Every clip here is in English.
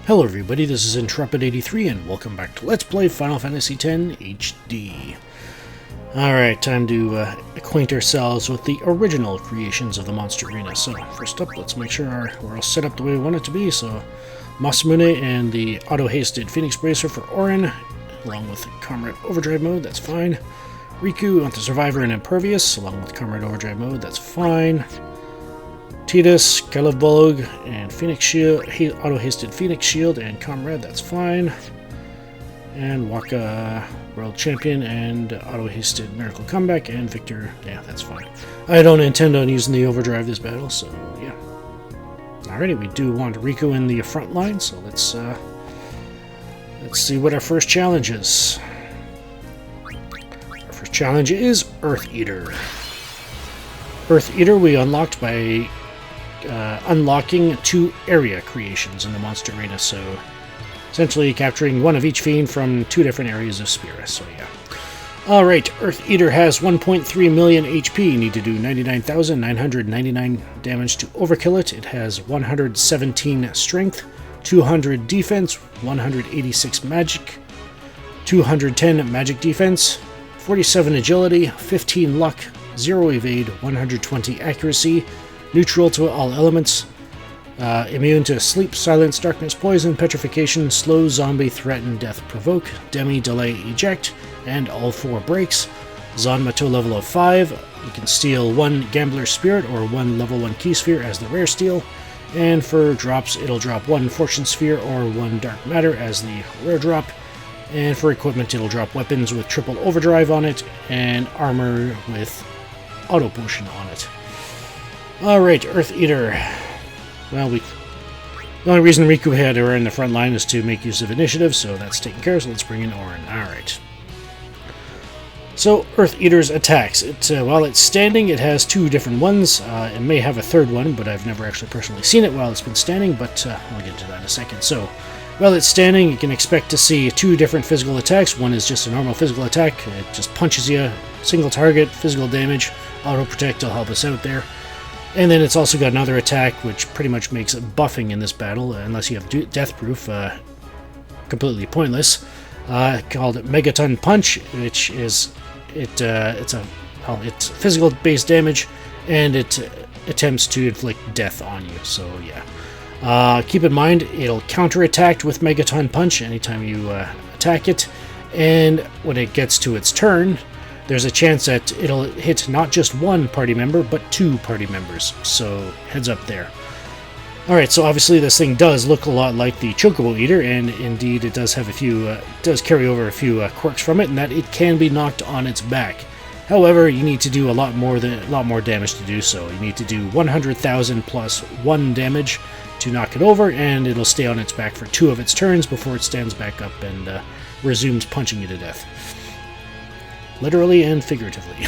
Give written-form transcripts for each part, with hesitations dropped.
Hello everybody, this is Intrepid83 and welcome back to Let's Play Final Fantasy X HD. Alright, time to acquaint ourselves with the original creations of the Monster Arena. So, first up, let's make sure we're all set up the way we want it to be. So, Masamune and the auto-hasted Phoenix Bracer for Auron, along with Comrade Overdrive mode, that's fine. Riku on the Survivor and Impervious, along with Comrade Overdrive mode, that's fine. Tidus, Caleb and Phoenix Shield, auto-hasted Phoenix Shield and Comrade, that's fine. And Waka, World Champion, and auto-hasted Miracle Comeback, and Victor, yeah, that's fine. I don't intend on using the Overdrive this battle, so yeah. Alrighty, we do want Riku in the front line, so let's see what our first challenge is. Our first challenge is Earth Eater. Earth Eater we unlocked by unlocking 2 area creations in the Monster Arena, so essentially capturing one of each fiend from 2 different areas of Spira, so yeah. Alright, Earth Eater has 1.3 million HP, you need to do 99,999 damage to overkill it. It has 117 strength, 200 defense, 186 magic, 210 magic defense, 47 agility, 15 luck, 0 evade, 120 accuracy, neutral to all elements, immune to sleep, silence, darkness, poison, petrification, slow, zombie, threaten, death, provoke, demi, delay, eject, and all 4 breaks. Zanmato level of 5, you can steal 1 Gambler Spirit or 1 level 1 Key Sphere as the rare steal, and for drops it'll drop 1 Fortune Sphere or 1 Dark Matter as the rare drop, and for equipment it'll drop weapons with triple overdrive on it, and armor with auto potion on it. Alright, Earth Eater. Well, the only reason Riku had her in the front line is to make use of initiative, so that's taken care of, so let's bring in Auron. Alright. So, Earth Eater's attacks. While it's standing, it has 2 different ones. It may have a 3rd one, but I've never actually personally seen it while it's been standing, but I'll get into that in a second. So, while it's standing, you can expect to see 2 different physical attacks. One is just a normal physical attack. It just punches you, single target, physical damage. Auto Protect will help us out there. And then it's also got another attack, which pretty much makes buffing in this battle, unless you have Death Proof, completely pointless. Called Megaton Punch, which is it's physical-based damage, and it attempts to inflict death on you. So yeah, keep in mind it'll counterattack with Megaton Punch anytime you attack it, and when it gets to its turn, there's a chance that it'll hit not just 1 party member, but 2 party members, so heads up there. Alright, so obviously this thing does look a lot like the Chocobo Eater, and indeed it does have a few, does carry over a few quirks from it, and that it can be knocked on its back. However, you need to do a lot more damage to do so. You need to do 100,000 plus 1 damage to knock it over, and it'll stay on its back for 2 of its turns before it stands back up and resumes punching you to death. Literally and figuratively.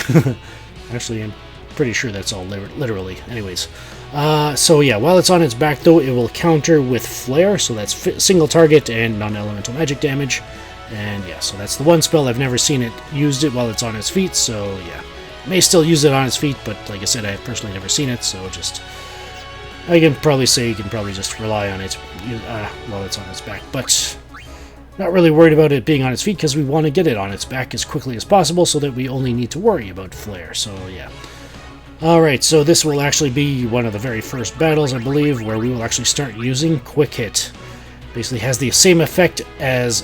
Actually, I'm pretty sure that's all literally. Anyways. So yeah, while it's on its back though, it will counter with Flare, so that's single target and non-elemental magic damage. And yeah, so that's the one spell. I've never seen it used it while it's on its feet, so yeah. May still use it on its feet, but like I said, I've personally never seen it, so just... I can probably say you can probably just rely on it while it's on its back, but... Not really worried about it being on its feet because we want to get it on its back as quickly as possible so that we only need to worry about Flare, so yeah. Alright, so this will actually be one of the very first battles, I believe, where we will actually start using Quick Hit. Basically has the same effect as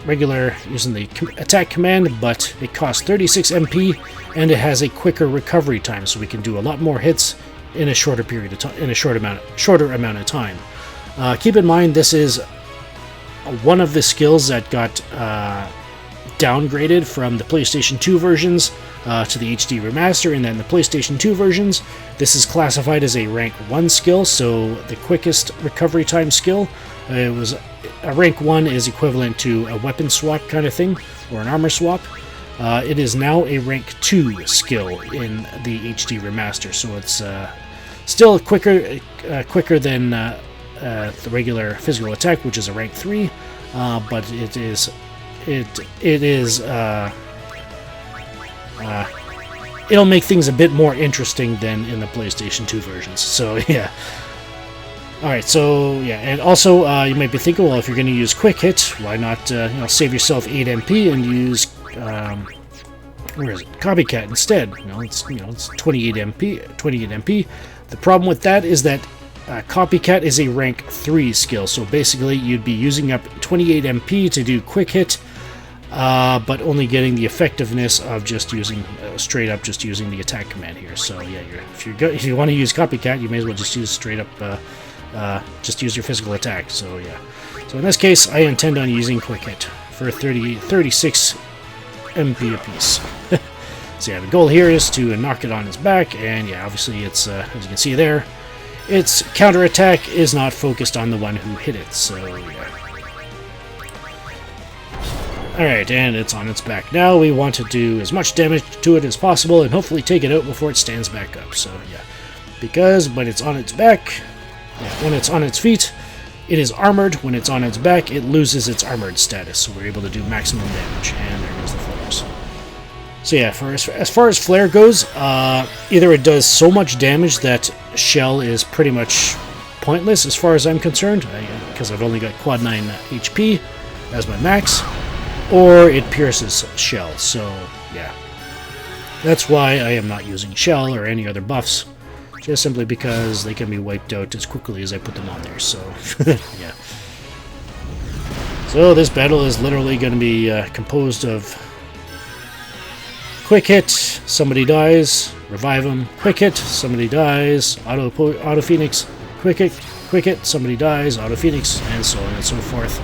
regular using the attack command, but it costs 36 MP and it has a quicker recovery time, so we can do a lot more hits in a shorter period of time, in a shorter amount of time. Keep in mind this is one of the skills that got downgraded from the PlayStation 2 versions to the HD Remaster, and then the PlayStation 2 versions, this is classified as a rank 1 skill, so the quickest recovery time skill. It was a rank 1 is equivalent to a weapon swap kind of thing, or an armor swap. It is now a rank 2 skill in the HD Remaster, so it's still quicker than the regular physical attack, which is a rank 3, but it'll make things a bit more interesting than in the PlayStation 2 versions. So yeah. Alright, so yeah, and also you might be thinking, well, if you're going to use quick hit, why not save yourself 8 MP and use where is it? Copycat instead. It's 28 MP. 28 MP. The problem with that is that Copycat is a rank 3 skill, so basically you'd be using up 28 MP to do quick hit, but only getting the effectiveness of just using straight up just using the attack command here. So yeah, if you want to use Copycat, you may as well just use straight up. Just use your physical attack. So yeah. So in this case, I intend on using quick hit for 36 MP apiece. So yeah, the goal here is to knock it on its back, and yeah, obviously it's as you can see there, its counterattack is not focused on the one who hit it. So yeah. Alright, and it's on its back. Now we want to do as much damage to it as possible and hopefully take it out before it stands back up. So yeah, because when it's on its back, when it's on its feet, it is armored. When it's on its back, it loses its armored status, so we're able to do maximum damage. And there goes the flares. So yeah, as far as flare goes, either it does so much damage that shell is pretty much pointless as far as I'm concerned, because I've only got quad 9 HP as my max, or it pierces shell. So yeah, that's why I am not using shell or any other buffs, just simply because they can be wiped out as quickly as I put them on there. So yeah. So this battle is literally going to be composed of quick hit, somebody dies, revive them, quick hit, somebody dies, auto phoenix, quick hit, somebody dies, auto phoenix, and so on and so forth,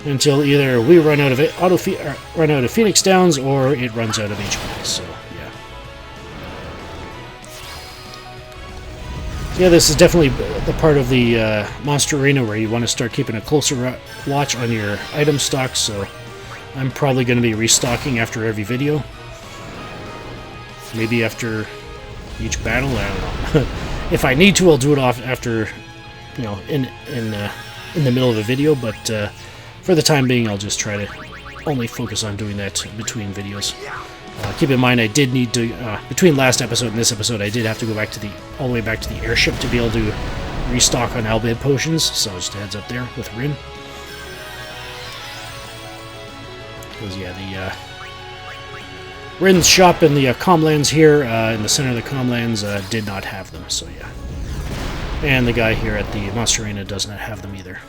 until either we run out of phoenix downs or it runs out of HP. So yeah. Yeah, this is definitely the part of the Monster Arena where you want to start keeping a closer watch on your item stock. So I'm probably going to be restocking after every video. Maybe after each battle, I don't know. If I need to, I'll do it off after, in the middle of a video. But for the time being, I'll just try to only focus on doing that between videos. Keep in mind, I did need to between last episode and this episode, I did have to go back to all the way back to the airship to be able to restock on Al Bhed potions. So just a heads up there with Rin. Because yeah, the Rin's shop in the Comlands here, in the center of the Comlands, did not have them. So yeah, and the guy here at the Monster Arena does not have them either.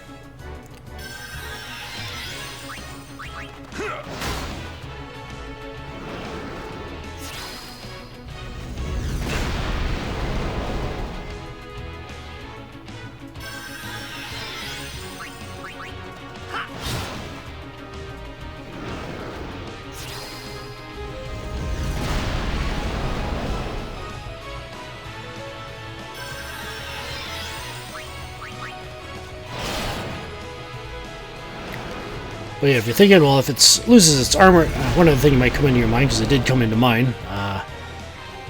But yeah, if you're thinking, well, if it loses its armor, one other thing might come into your mind, because it did come into mine,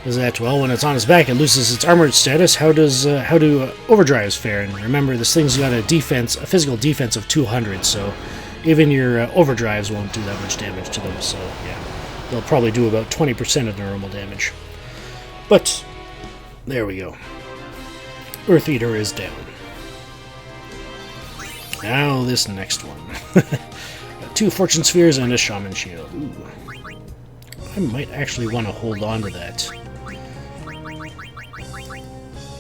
is that, well, when it's on its back, it loses its armored status. How do overdrives fare? And remember, this thing's got a physical defense of 200, so even your overdrives won't do that much damage to them. So yeah, they'll probably do about 20% of their normal damage. But there we go. Earth Eater is down. Now this next one. 2 Fortune Spheres and a Shaman Shield. Ooh. I might actually want to hold on to that.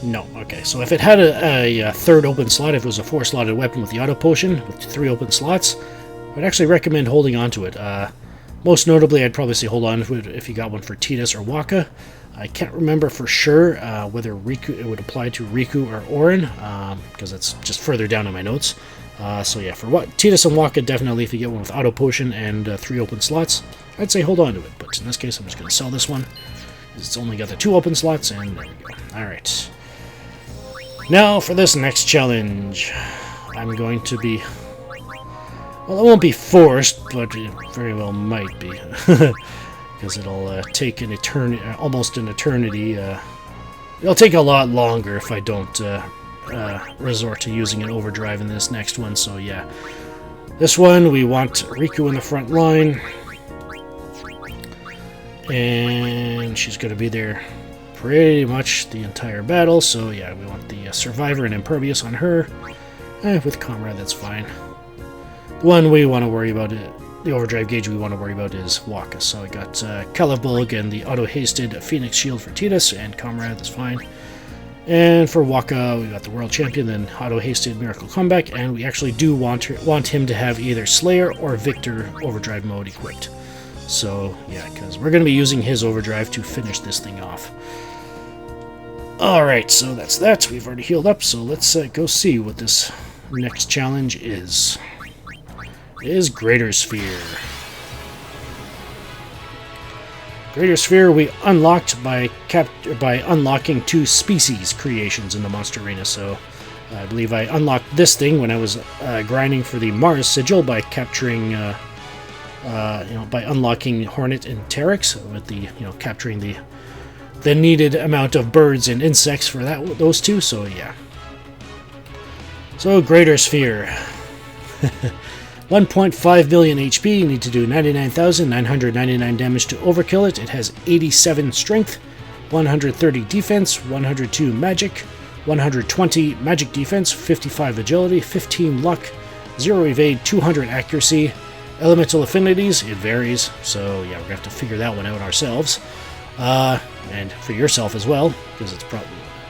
No, okay, so if it had a third open slot, if it was a 4-slotted weapon with the auto potion, with 3 open slots, I'd actually recommend holding on to it. Most notably, I'd probably say hold on to it if you got one for Tidus or Wakka. I can't remember for sure whether it would apply to Riku or Auron, because that's just further down in my notes. So yeah, for Tidus and Wakka, definitely if you get one with auto potion and 3 open slots, I'd say hold on to it. But in this case, I'm just going to sell this one. It's only got the 2 open slots, and there we go. Alright. Now for this next challenge, I'm going to be... Well, it won't be forced, but it very well might be. Because it'll take an eternity, almost an eternity. It'll take a lot longer if I don't resort to using an overdrive in this next one. So yeah, this one we want Riku in the front line, and she's going to be there pretty much the entire battle. So yeah, we want the Survivor and Impervious on her. With Comrade, that's fine. The one we want to worry about, the overdrive gauge we want to worry about is Waka. So I got Calibulg and the auto-hasted Phoenix Shield for Tidus, and Comrade, that's fine. And for Waka, we got the World Champion, then auto-hasted Miracle Comeback, and we actually do want him to have either Slayer or Victor overdrive mode equipped. So yeah, because we're going to be using his overdrive to finish this thing off. Alright, so that's that. We've already healed up, so let's go see what this next challenge is. It is Greater Sphere. Greater Sphere we unlocked by unlocking 2 species creations in the Monster Arena. So I believe I unlocked this thing when I was grinding for the Mars Sigil by capturing, by unlocking Hornet and Teryx with the, capturing the needed amount of birds and insects for those 2. So yeah. So Greater Sphere. 1.5 billion HP, you need to do 99,999 damage to overkill it. It has 87 strength, 130 defense, 102 magic, 120 magic defense, 55 agility, 15 luck, 0 evade, 200 accuracy. Elemental affinities, it varies, so yeah, we're going to have to figure that one out ourselves. And for yourself as well, because it's probably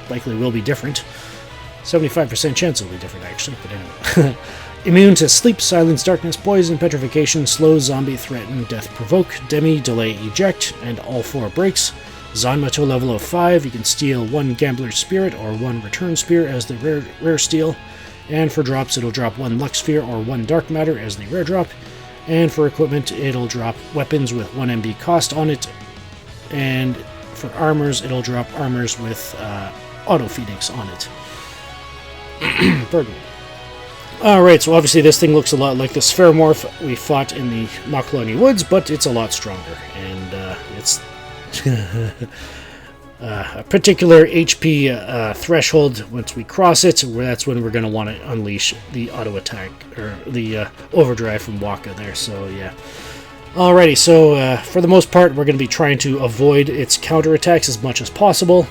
likely will be different. 75% chance it'll be different, actually, but anyway. Immune to Sleep, Silence, Darkness, Poison, Petrification, Slow, Zombie, Threaten, Death, Provoke, Demi, Delay, Eject, and all 4 breaks. Zanmato level of 5, you can steal 1 Gambler's Spirit or 1 Return Spear as the rare steal. And for drops, it'll drop 1 Lux Sphere or 1 Dark Matter as the rare drop. And for equipment, it'll drop weapons with 1 MB cost on it. And for armors, it'll drop armors with Auto Phoenix on it. Pardon me. Alright, so obviously this thing looks a lot like the Spheromorph we fought in the Makalani Woods, but it's a lot stronger, and it's a particular HP threshold. Once we cross it, that's when we're going to want to unleash the auto attack, or the overdrive from Waka there, so yeah. Alrighty, so for the most part, we're going to be trying to avoid its counterattacks as much as possible,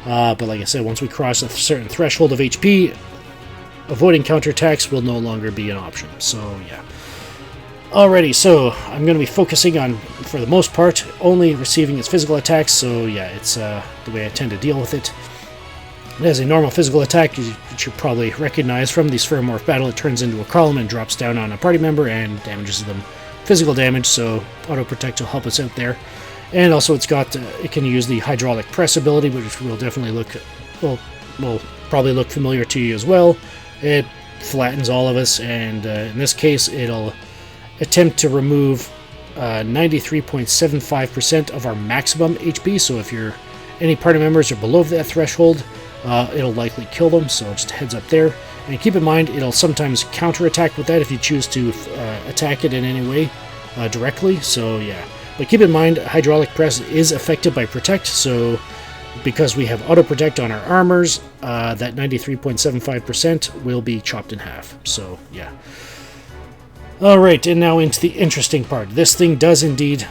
but like I said, once we cross a certain threshold of HP, avoiding counterattacks will no longer be an option, so yeah. Alrighty, so I'm going to be focusing on, for the most part, only receiving its physical attacks, so yeah, it's the way I tend to deal with it. It has a normal physical attack, you should probably recognize from the Spheromorph battle. It turns into a column and drops down on a party member and damages them physical damage, so Auto Protect will help us out there. And also it's got, it can use the Hydraulic Press ability, which will definitely will probably look familiar to you as well. It flattens all of us, and in this case, it'll attempt to remove 93.75% of our maximum HP. So if any party members are below that threshold, it'll likely kill them. So just heads up there. And keep in mind, it'll sometimes counterattack with that if you choose to attack it in any way directly. So yeah, but keep in mind, Hydraulic Press is affected by Protect. So because we have Auto Protect on our armors, that 93.75% will be chopped in half. So yeah. Alright, and now into the interesting part. This thing does indeed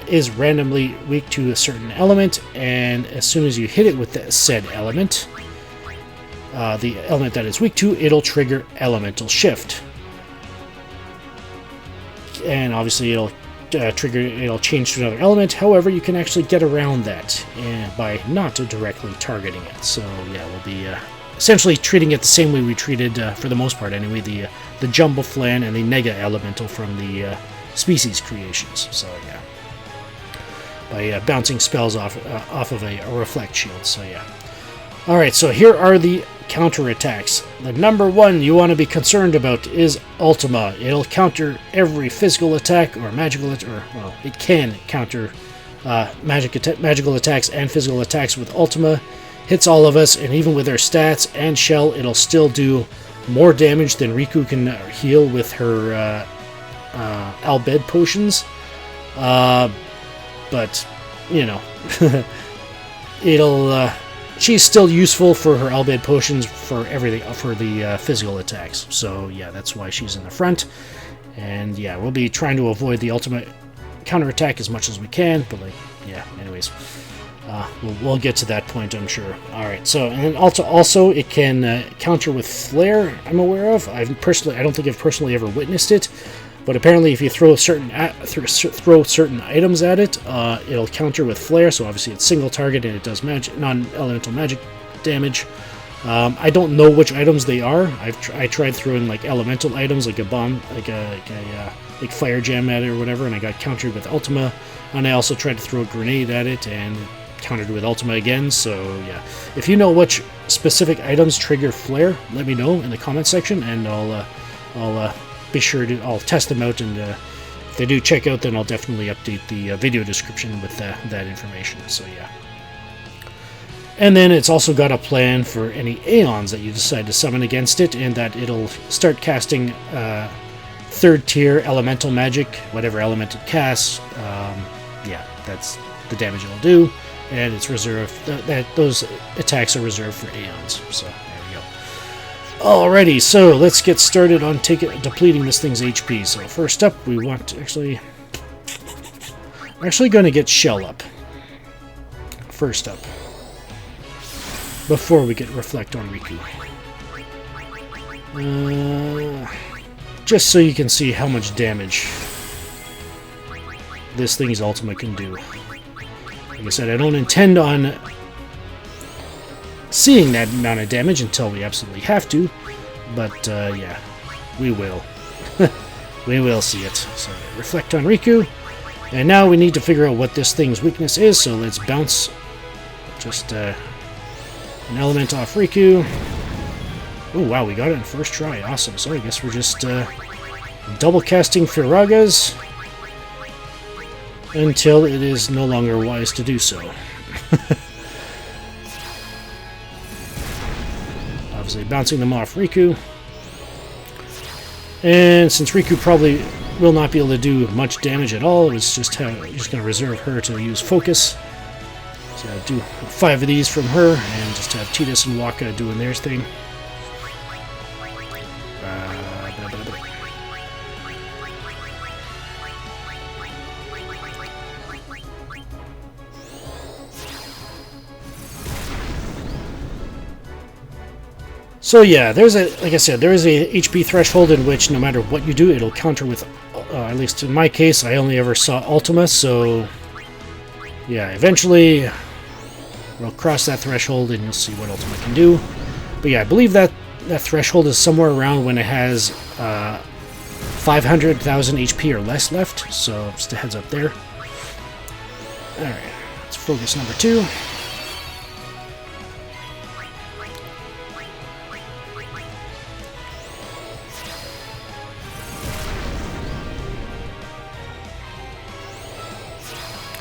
is randomly weak to a certain element, and as soon as you hit it with that said element, the element that it's weak to, it'll trigger Elemental Shift. And obviously it'll change to another element. However, you can actually get around that by not directly targeting it. So yeah, we'll be essentially treating it the same way we treated, for the most part anyway, the Jumbo Flan and the Nega Elemental from the species creations. So yeah, by bouncing spells off of a Reflect Shield. So yeah. Alright, so here are the counterattacks. The number one you want to be concerned about is Ultima. It'll counter every physical attack or magical well, it can counter magical attacks and physical attacks with Ultima. Hits all of us, and even with her stats and shell, it'll still do more damage than Riku can heal with her Albed potions. But, you know, she's still useful for her Albed potions for everything, for the physical attacks. So yeah, that's why she's in the front. And yeah, we'll be trying to avoid the ultimate counterattack as much as we can. But like, yeah, anyways. We'll get to that point, I'm sure. All right. So, and also it can counter with flare. I'm aware of. I don't think I've personally ever witnessed it, but apparently, if you throw certain items at it, it'll counter with flare. So obviously, it's single target and it does non-elemental magic damage. I don't know which items they are. I tried throwing like elemental items, like a bomb, like fire jam at it or whatever, and I got countered with Ultima. And I also tried to throw a grenade at it and countered with Ultima again. So yeah, if you know which specific items trigger flare, let me know in the comment section, and I'll be sure to test them out. And if they do check out, then I'll definitely update the video description with that information. So yeah. And then it's also got a plan for any Aeons that you decide to summon against it, and that it'll start casting third tier elemental magic, whatever element it casts. Yeah, that's the damage it'll do, and it's reserved. Those attacks are reserved for Aeons. So there we go. Alrighty, so let's get started on depleting this thing's HP. So first up, we want to we're actually going to get Shell up first up, before we get Reflect on Riku. Just so you can see how much damage this thing's Ultima can do. Like I said, I don't intend on seeing that amount of damage until we absolutely have to, but yeah, we will. We will see it. So Reflect on Riku, and now we need to figure out what this thing's weakness is, so let's bounce just an element off Riku. Oh wow, we got it in first try. Awesome. So I guess we're just double casting Firagas until it is no longer wise to do so. Obviously bouncing them off Riku. And since Riku probably will not be able to do much damage at all, it's just going to reserve her to use Focus. So I'll do 5 of these from her, and just have Tidus and Waka doing their thing. So yeah, like I said, there is a HP threshold in which no matter what you do, it'll counter with, at least in my case, I only ever saw Ultima, so yeah, eventually we'll cross that threshold and you'll see what Ultima can do. But yeah, I believe that threshold is somewhere around when it has 500,000 HP or less left, so just a heads up there. Alright, let's focus number 2.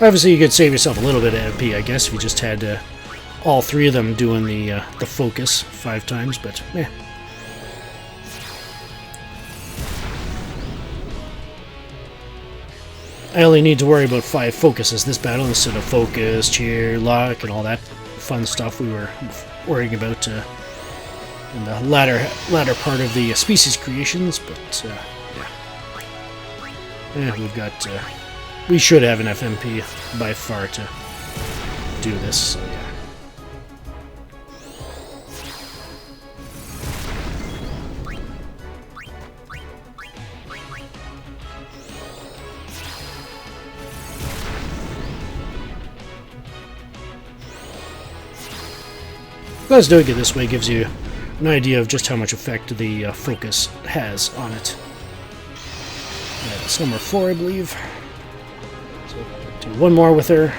Obviously, you could save yourself a little bit of MP, I guess, if you just had all 3 of them doing the focus 5 times, but eh. I only need to worry about 5 focuses this battle instead of focus, cheer, lock, and all that fun stuff we were worrying about in the latter part of the species creations, but yeah. We've got... we should have enough MP by far to do this, so yeah. Plus, doing it this way gives you an idea of just how much effect the focus has on it. Yeah, that's number 4, I believe. Do one more with her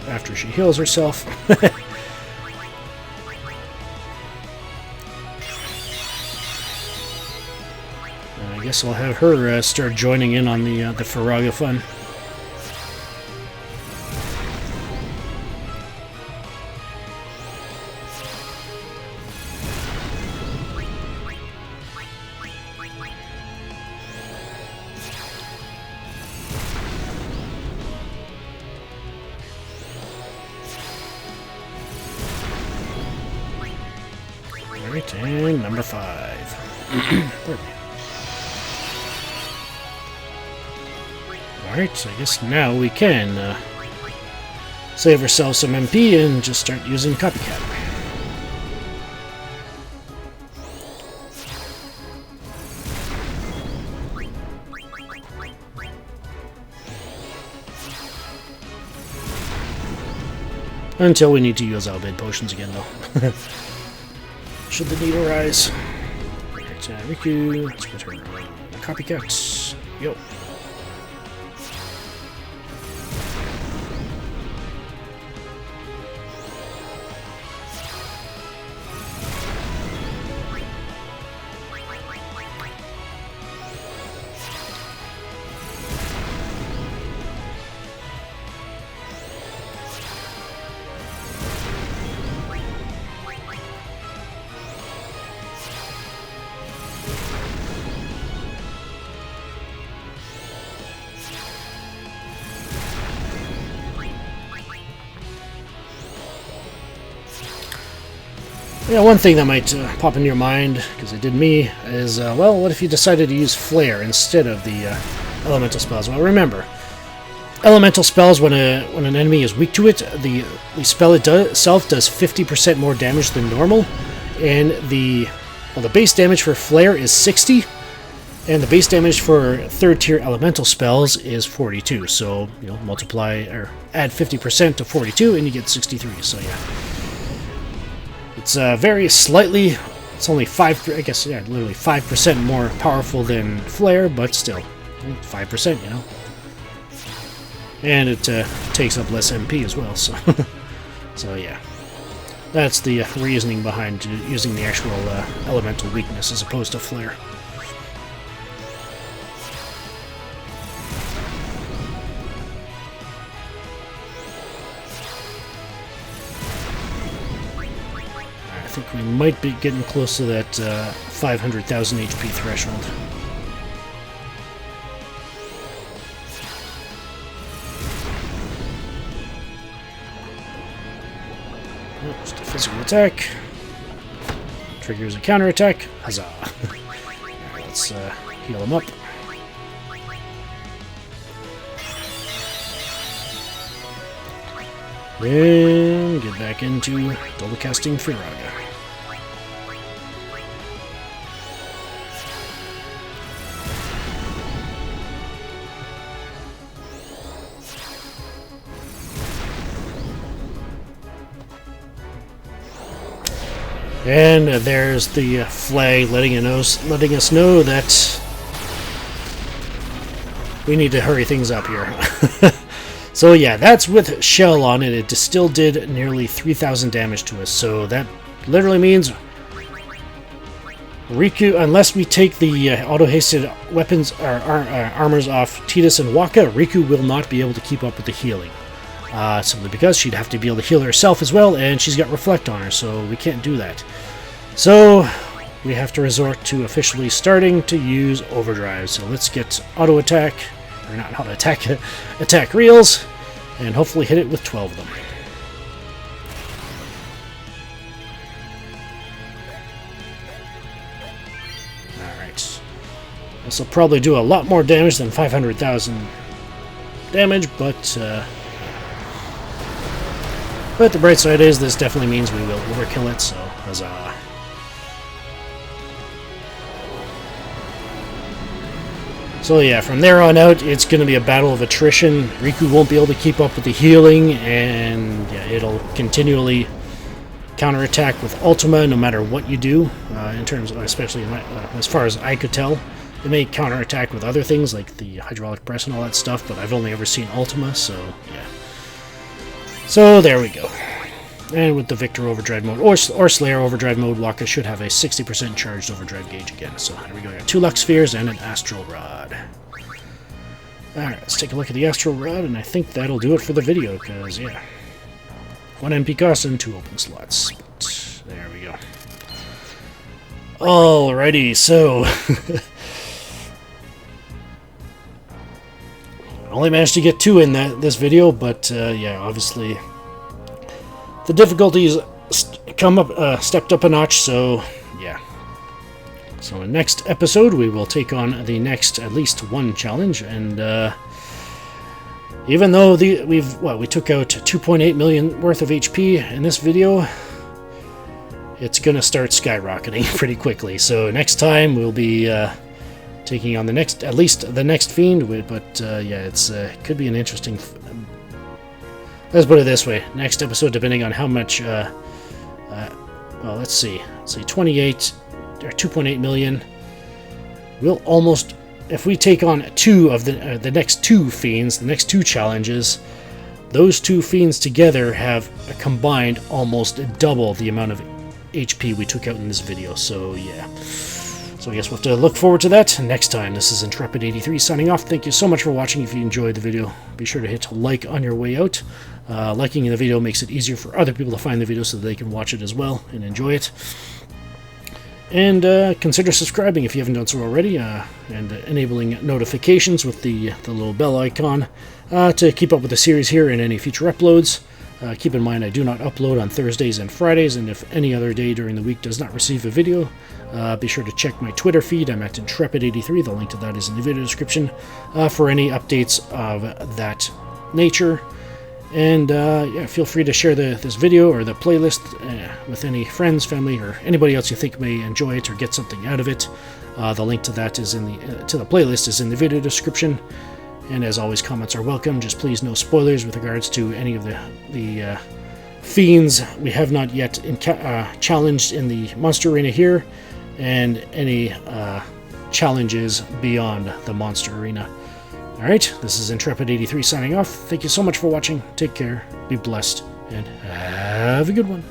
after she heals herself. I guess I'll have her start joining in on the Firaga fun. Alright, and number 5. Alright, so I guess now we can save ourselves some MP and just start using Copycat. Until we need to use Albed potions again, though. Should the need arise. Right, Riku, let's put her on Copycat. Yo. Yeah, one thing that might pop in your mind, because it did me, is, well, what if you decided to use Flare instead of the elemental spells? Well, remember, elemental spells, when an enemy is weak to it, the spell itself does 50% more damage than normal, and the base damage for Flare is 60, and the base damage for third-tier elemental spells is 42, so, you know, multiply, or add 50% to 42, and you get 63, so yeah. It's very slightly, it's only 5, I guess, yeah, literally 5% more powerful than Flare, but still, 5%, you know. And it takes up less MP as well, so, so yeah. That's the reasoning behind using the actual elemental weakness as opposed to Flare. I think we might be getting close to that 500,000 HP threshold. Oh, just a physical attack. Triggers a counterattack. Huzzah! Alright, let's heal him up. And get back into double casting Firaga. And there's the flag letting us know that we need to hurry things up here. So yeah, that's with Shell on it. It still did nearly 3,000 damage to us, so that literally means Riku, unless we take the auto-hasted weapons or armors off Tidus and Wakka, Riku will not be able to keep up with the healing. Simply because she'd have to be able to heal herself as well, and she's got Reflect on her, so we can't do that. So we have to resort to officially starting to use Overdrive. So let's get auto-attack, or not auto-attack, attack reels, and hopefully hit it with 12 of them. Alright. This will probably do a lot more damage than 500,000 damage, but the bright side is this definitely means we will overkill it, so huzzah. So yeah, from there on out, it's going to be a battle of attrition. Riku won't be able to keep up with the healing, and yeah, it'll continually counterattack with Ultima no matter what you do, in terms of, especially as far as I could tell. It may counterattack with other things like the Hydraulic Press and all that stuff, but I've only ever seen Ultima, so yeah. So there we go. And with the Victor Overdrive mode, or Slayer Overdrive mode, Wakka should have a 60% charged Overdrive gauge again. So there we go, we got 2 Luck Spheres and an Astral Rod. Alright, let's take a look at the Astral Rod, and I think that'll do it for the video, because, yeah. 1 MP cost and 2 open slots. But there we go. Alrighty, so... only managed to get 2 in this video, but yeah, obviously the difficulties stepped up a notch, so yeah. So in the next episode we will take on the next at least 1 challenge, and even though we took out 2.8 million worth of HP in this video, it's gonna start skyrocketing pretty quickly. So next time we'll be taking on at least the next fiend. But yeah, it could be an interesting. Let's put it this way: next episode, depending on how much. Well, let's see. 28 or 2.8 million. We'll almost, if we take on two of the next two fiends, the next two challenges, those two fiends together have combined almost double the amount of HP we took out in this video. So yeah. So I guess we'll have to look forward to that next time. This is Intrepid83 signing off. Thank you so much for watching. If you enjoyed the video, be sure to hit like on your way out. Liking the video makes it easier for other people to find the video so that they can watch it as well and enjoy it. And consider subscribing if you haven't done so already, and enabling notifications with the little bell icon to keep up with the series here and any future uploads. Keep in mind I do not upload on Thursdays and Fridays, and if any other day during the week does not receive a video, be sure to check my Twitter feed. I'm at Intrepid83. The link to that is in the video description for any updates of that nature. And yeah, feel free to share this video or the playlist with any friends, family, or anybody else you think may enjoy it or get something out of it. The link to that is to the playlist is in the video description. And as always, comments are welcome. Just please no spoilers with regards to any of the fiends we have not yet challenged in the Monster Arena here, and any challenges beyond the Monster Arena. Alright, this is Intrepid83 signing off. Thank you so much for watching. Take care, be blessed, and have a good one.